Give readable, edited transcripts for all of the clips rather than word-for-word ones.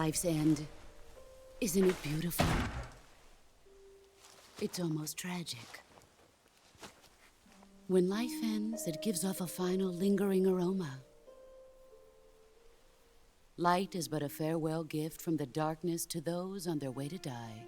life's end. Isn't it beautiful? It's almost tragic. When life ends, it gives off a final lingering aroma. Light is but a farewell gift from the darkness to those on their way to die.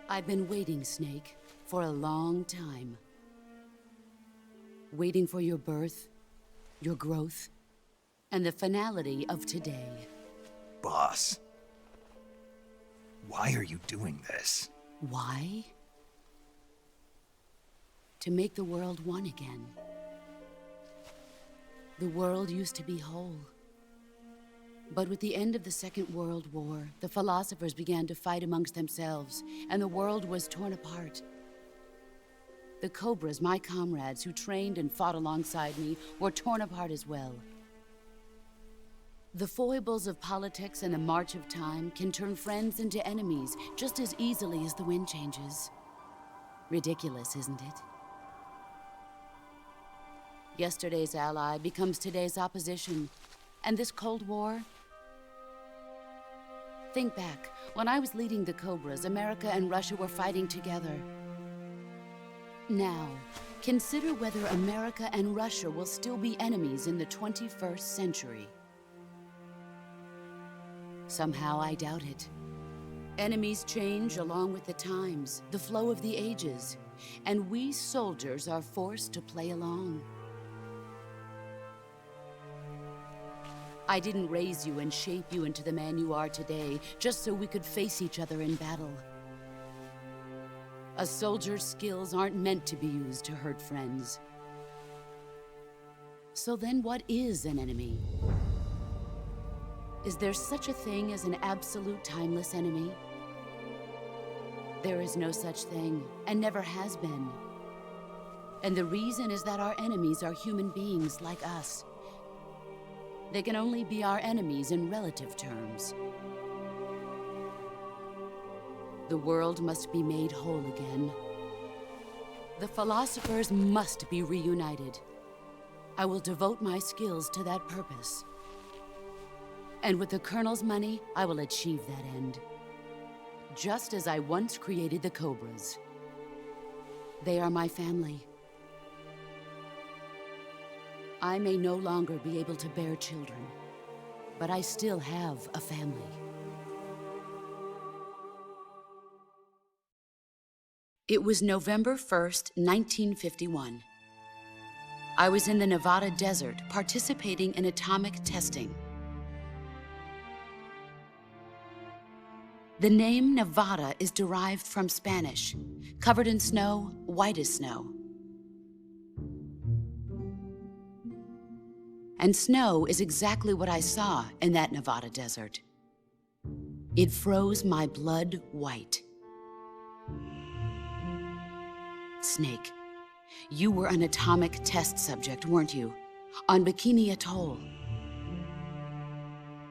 I've been waiting, Snake, for a long time. Waiting for your birth, your growth, and the finality of today. Boss, why are you doing this? Why? To make the world one again. The world used to be whole. But with the end of the Second World War, the philosophers began to fight amongst themselves, and the world was torn apart. The Cobras, my comrades who trained and fought alongside me, were torn apart as well. The foibles of politics and the march of time can turn friends into enemies just as easily as the wind changes. Ridiculous, isn't it? Yesterday's ally becomes today's opposition, and this Cold War? Think back. When I was leading the Cobras, America and Russia were fighting together. Now, consider whether America and Russia will still be enemies in the 21st century. Somehow I doubt it. Enemies change along with the times, the flow of the ages, and we soldiers are forced to play along. I didn't raise you and shape you into the man you are today just so we could face each other in battle. A soldier's skills aren't meant to be used to hurt friends. So then what is an enemy? Is there such a thing as an absolute timeless enemy? There is no such thing, and never has been. And the reason is that our enemies are human beings like us. They can only be our enemies in relative terms. The world must be made whole again. The philosophers must be reunited. I will devote my skills to that purpose. And with the Colonel's money, I will achieve that end. Just as I once created the Cobras. They are my family. I may no longer be able to bear children, but I still have a family. It was November 1st, 1951. I was in the Nevada desert participating in atomic testing. The name Nevada is derived from Spanish, covered in snow, white as snow. And snow is exactly what I saw in that Nevada desert. It froze my blood white. Snake, you were an atomic test subject, weren't you? On Bikini Atoll.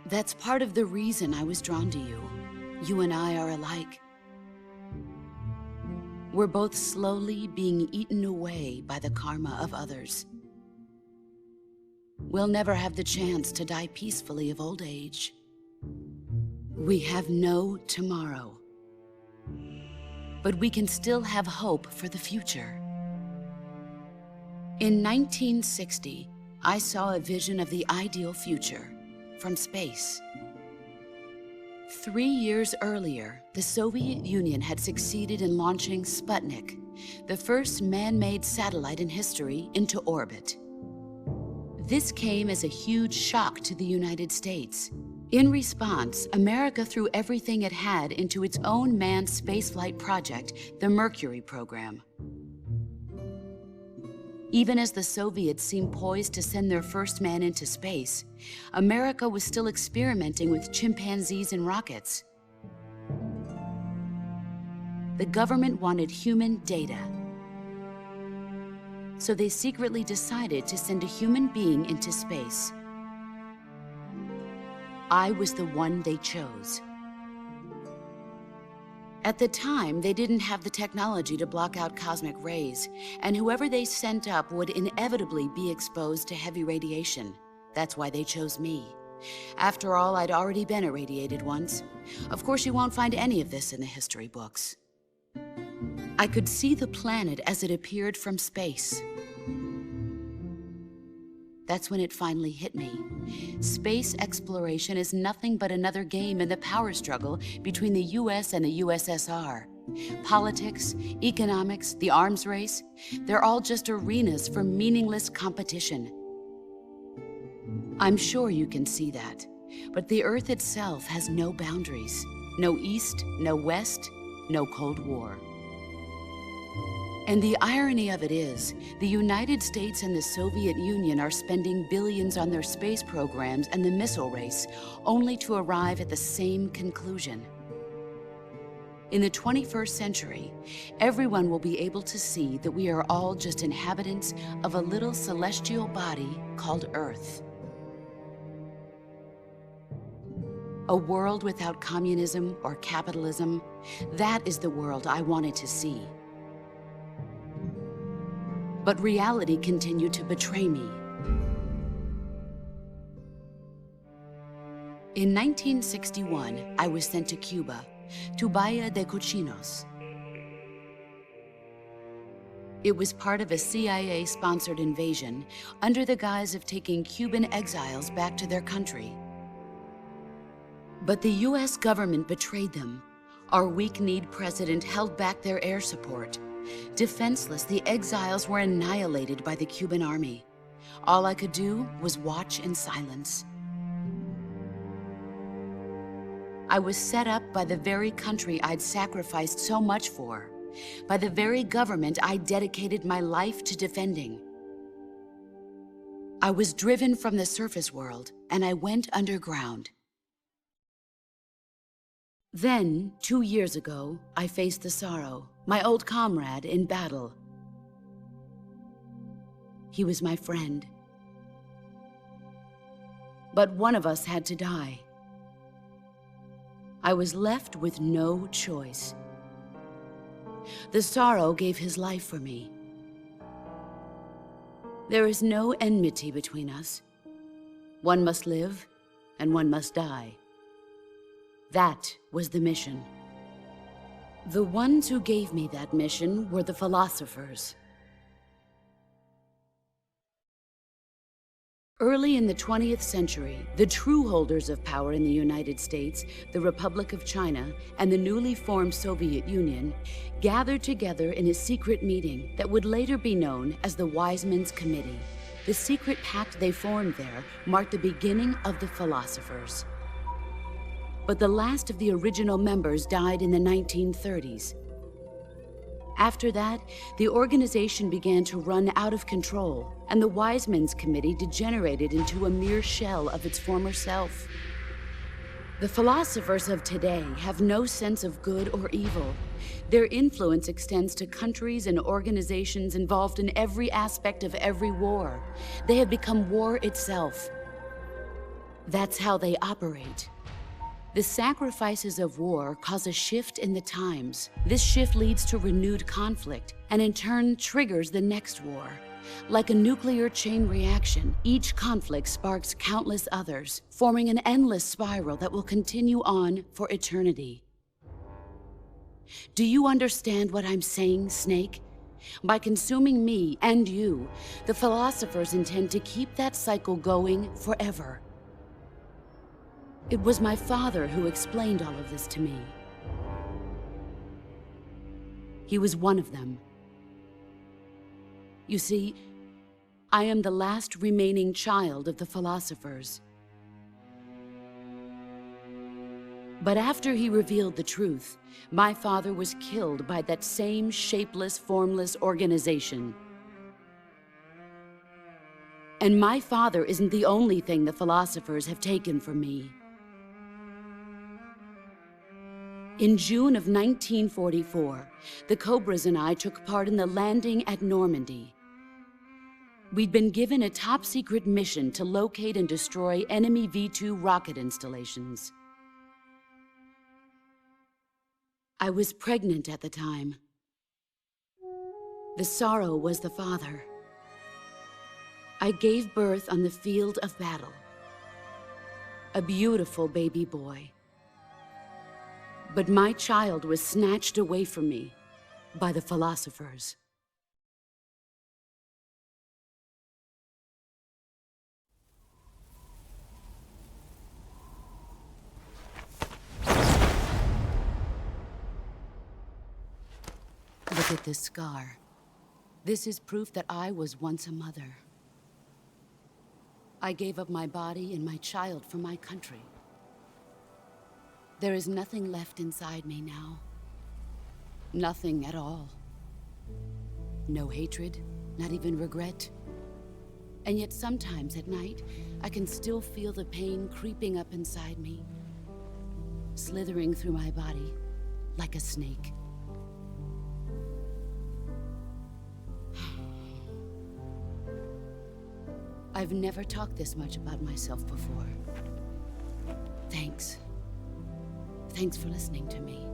That's part of the reason I was drawn to you. You and I are alike. We're both slowly being eaten away by the karma of others. We'll never have the chance to die peacefully of old age. We have no tomorrow. But we can still have hope for the future. In 1960, I saw a vision of the ideal future from space. 3 years earlier, the Soviet Union had succeeded in launching Sputnik, the first man-made satellite in history, into orbit. This came as a huge shock to the United States. In response, America threw everything it had into its own manned spaceflight project, the Mercury program. Even as the Soviets seemed poised to send their first man into space, America was still experimenting with chimpanzees and rockets. The government wanted human data. So they secretly decided to send a human being into space. I was the one they chose. At the time, they didn't have the technology to block out cosmic rays, and whoever they sent up would inevitably be exposed to heavy radiation. That's why they chose me, After all, I'd already been irradiated once. Of course, you won't find any of this in the history books. I could see the planet as it appeared from space. That's when it finally hit me. Space exploration is nothing but another game in the power struggle between the US and the USSR. Politics, economics, the arms race, they're all just arenas for meaningless competition. I'm sure you can see that, but the Earth itself has no boundaries. No East, no West, no Cold War. And the irony of it is, the United States and the Soviet Union are spending billions on their space programs and the missile race, only to arrive at the same conclusion. In the 21st century, everyone will be able to see that we are all just inhabitants of a little celestial body called Earth. A world without communism or capitalism, that is the world I wanted to see. But reality continued to betray me. In 1961, I was sent to Cuba, to Bahia de Cochinos. It was part of a CIA-sponsored invasion under the guise of taking Cuban exiles back to their country. But the US government betrayed them. Our weak-kneed president held back their air support. Defenseless, the exiles were annihilated by the Cuban army. All I could do was watch in silence. I was set up by the very country I'd sacrificed so much for, by the very government I dedicated my life to defending. I was driven from the surface world, and I went underground. Then, 2 years ago, I faced the sorrow, my old comrade in battle. He was my friend. But one of us had to die. I was left with no choice. The sorrow gave his life for me. There is no enmity between us. One must live, and one must die. That was the mission. The ones who gave me that mission were the philosophers. Early in the 20th century, the true holders of power in the United States, the Republic of China, and the newly formed Soviet Union gathered together in a secret meeting that would later be known as the Wise Men's Committee. The secret pact they formed there marked the beginning of the philosophers. But the last of the original members died in the 1930s. After that, the organization began to run out of control, and the Wise Men's Committee degenerated into a mere shell of its former self. The philosophers of today have no sense of good or evil. Their influence extends to countries and organizations involved in every aspect of every war. They have become war itself. That's how they operate. The sacrifices of war cause a shift in the times. This shift leads to renewed conflict, and in turn triggers the next war. Like a nuclear chain reaction, each conflict sparks countless others, forming an endless spiral that will continue on for eternity. Do you understand what I'm saying, Snake? By consuming me and you, the philosophers intend to keep that cycle going forever. It was my father who explained all of this to me. He was one of them. You see, I am the last remaining child of the philosophers. But after he revealed the truth, my father was killed by that same shapeless, formless organization. And my father isn't the only thing the philosophers have taken from me. In June of 1944, the Cobras and I took part in the landing at Normandy. We'd been given a top-secret mission to locate and destroy enemy V-2 rocket installations. I was pregnant at the time. The sorrow was the father. I gave birth on the field of battle. a beautiful baby boy. But my child was snatched away from me by the philosophers. Look at this scar. This is proof that I was once a mother. I gave up my body and my child for my country. There is nothing left inside me now. Nothing at all. No hatred, not even regret. And yet sometimes at night, I can still feel the pain creeping up inside me, slithering through my body like a snake. I've never talked this much about myself before. Thanks. Thanks for listening to me.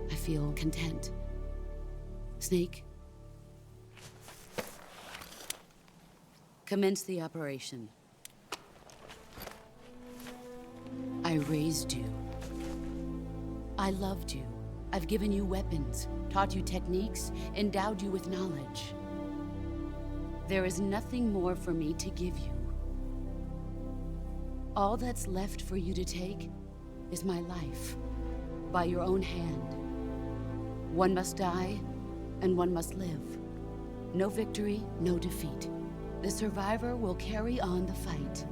I feel content. Snake? Commence the operation. I raised you. I loved you. I've given you weapons, taught you techniques, endowed you with knowledge. There is nothing more for me to give you. All that's left for you to take is my life, by your own hand. One must die, and one must live. No victory, no defeat. The survivor will carry on the fight.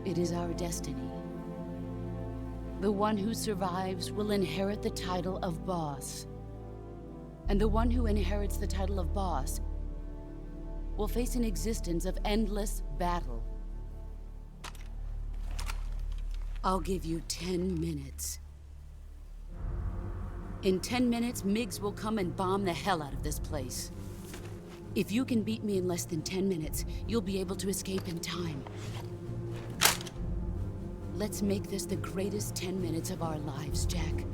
It is our destiny. The one who survives will inherit the title of boss. And the one who inherits the title of boss will face an existence of endless battle. I'll give you 10 minutes. In 10 minutes, MiGs will come and bomb the hell out of this place. If you can beat me in less than 10 minutes, you'll be able to escape in time. Let's make this the greatest 10 minutes of our lives, Jack.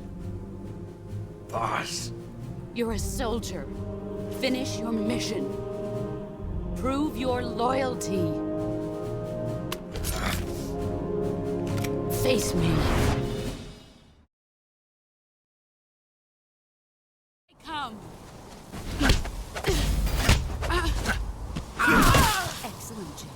Boss. You're a soldier. Finish your mission. Prove your loyalty. Face me. Come. Excellent, Jack.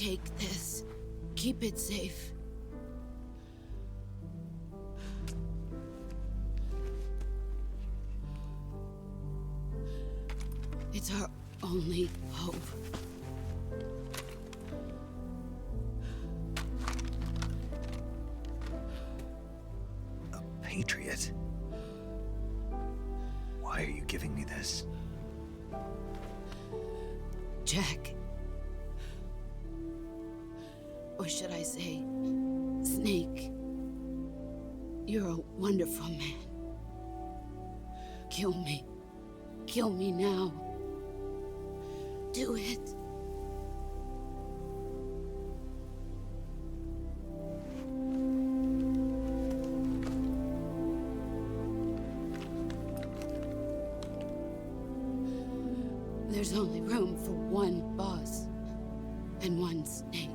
Take this. Keep it safe. It's our only hope. A patriot? Why are you giving me this? Jack. Or should I say, Snake. You're a wonderful man. Kill me. Kill me now. Do it. There's only room for one boss and one snake.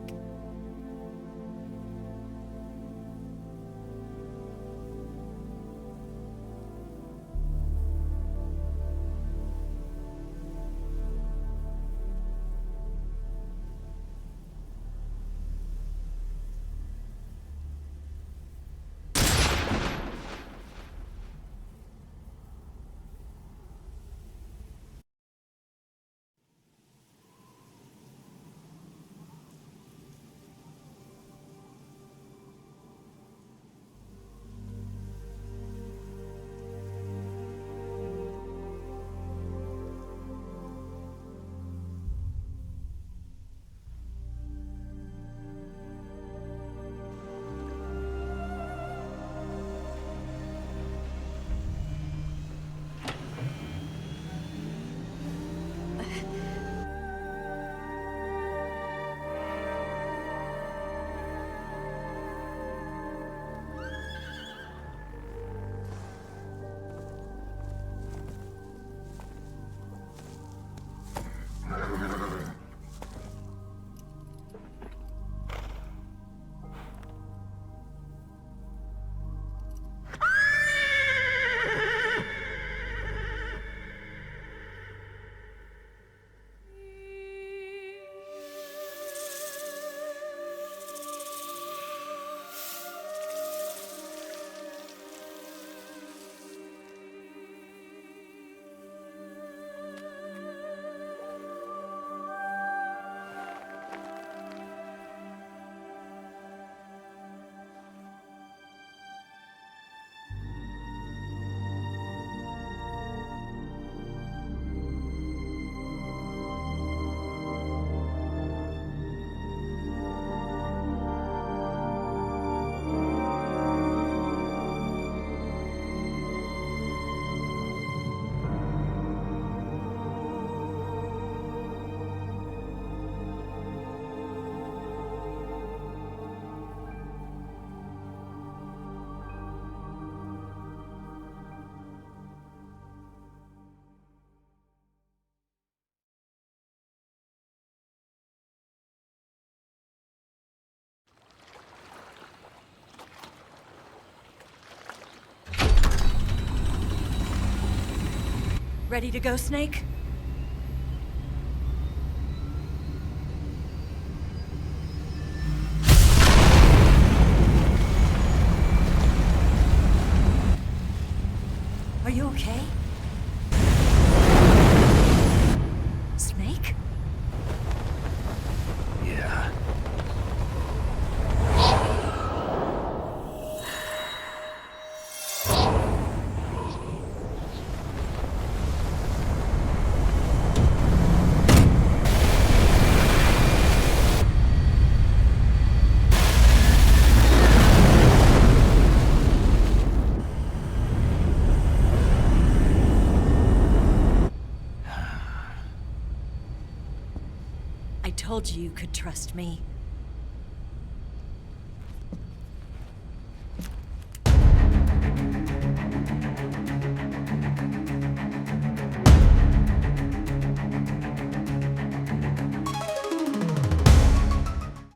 Ready to go, Snake? Are you okay? Snake? Yeah. I told you you could trust me.